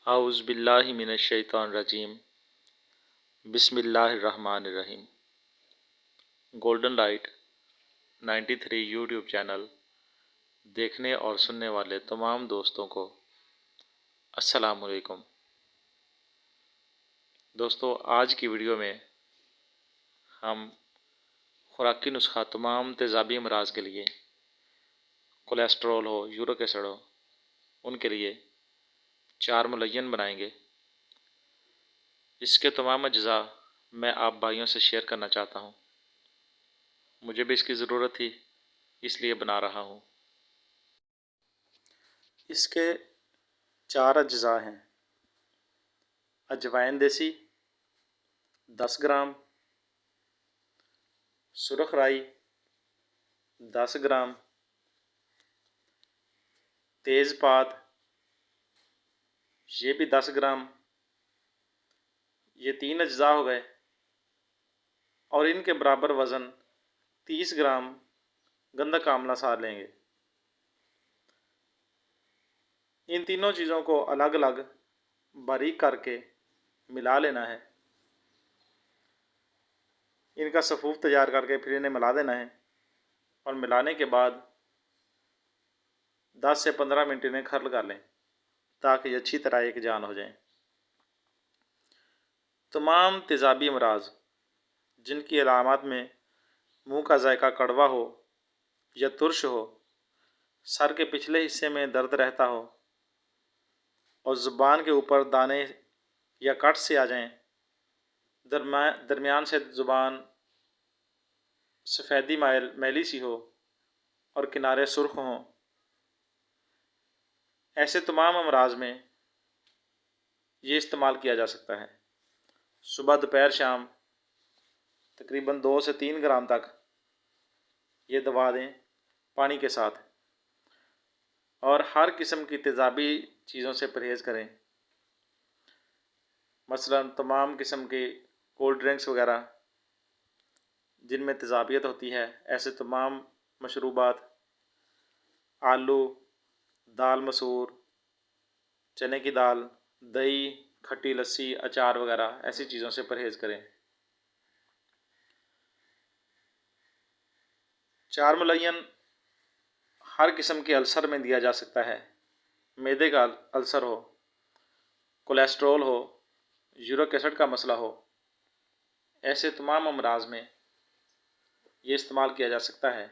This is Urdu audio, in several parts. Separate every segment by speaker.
Speaker 1: اعوذ باللہ من الشیطان الرجیم بسم اللہ الرحمن الرحیم۔ گولڈن لائٹ 93 یوٹیوب چینل دیکھنے اور سننے والے تمام دوستوں کو السلام علیکم۔ دوستو، آج کی ویڈیو میں ہم خوراکی نسخہ تمام تیزابی امراض کے لیے، کولیسٹرول ہو، یورک ایسڈ ہو، ان کے لیے 4 ملین بنائیں گے۔ اس کے تمام اجزاء میں آپ بھائیوں سے شیئر کرنا چاہتا ہوں۔ مجھے بھی اس کی ضرورت تھی، اس لیے بنا رہا ہوں۔ اس کے 4 اجزاء ہیں: اجوائن دیسی 10 گرام، سرخ رائی 10 گرام، تیز پات یہ بھی 10 گرام۔ یہ 3 اجزاء ہو گئے، اور ان کے برابر وزن 30 گرام گندھک آملہ سار لیں گے۔ ان تینوں چیزوں کو الگ الگ باریک کر کے ملا لینا ہے۔ ان کا صفوف تیار کر کے پھر انہیں ملا دینا ہے، اور ملانے کے بعد 10 سے 15 منٹ انہیں کھرل کر لیں تاکہ یہ اچھی طرح ایک جان ہو جائیں۔ تمام تیزابی امراض جن کی علامات میں منہ کا ذائقہ کڑوا ہو یا ترش ہو، سر کے پچھلے حصے میں درد رہتا ہو، اور زبان کے اوپر دانے یا کٹ سے آ جائیں، درمیان سے زبان سفیدی میلی سی ہو اور کنارے سرخ ہوں، ایسے تمام امراض میں یہ استعمال کیا جا سکتا ہے۔ صبح دوپہر شام تقریباً 2 سے 3 گرام تک یہ دوا دیں پانی کے ساتھ، اور ہر قسم کی تیزابی چیزوں سے پرہیز کریں، مثلا تمام قسم کے کولڈ ڈرنکس وغیرہ جن میں تیزابیت ہوتی ہے، ایسے تمام مشروبات، آلو، دال مسور، چنے کی دال، دہی، کھٹی لسی، اچار وغیرہ ایسی چیزوں سے پرہیز کریں۔ 4 ملین ہر قسم کے السر میں دیا جا سکتا ہے۔ معدے کا السر ہو، کولیسٹرول ہو، یورک ایسڈ کا مسئلہ ہو، ایسے تمام امراض میں یہ استعمال کیا جا سکتا ہے۔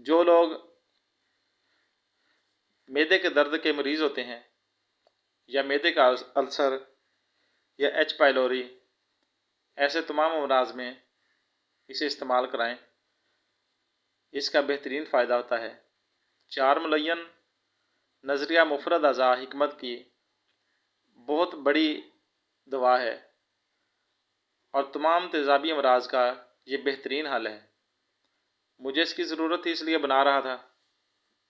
Speaker 1: جو لوگ معدے کے درد کے مریض ہوتے ہیں، یا معدے کا السر یا ایچ پائلوری، ایسے تمام امراض میں اسے استعمال کرائیں، اس کا بہترین فائدہ ہوتا ہے۔ 4 ملین نظریہ مفرد اعضاء حکمت کی بہت بڑی دوا ہے، اور تمام تیزابی امراض کا یہ بہترین حل ہے۔ مجھے اس کی ضرورت تھی، اس لیے بنا رہا تھا،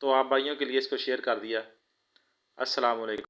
Speaker 1: تو آپ بھائیوں کے لیے اس کو شیئر کر دیا۔ السلام علیکم۔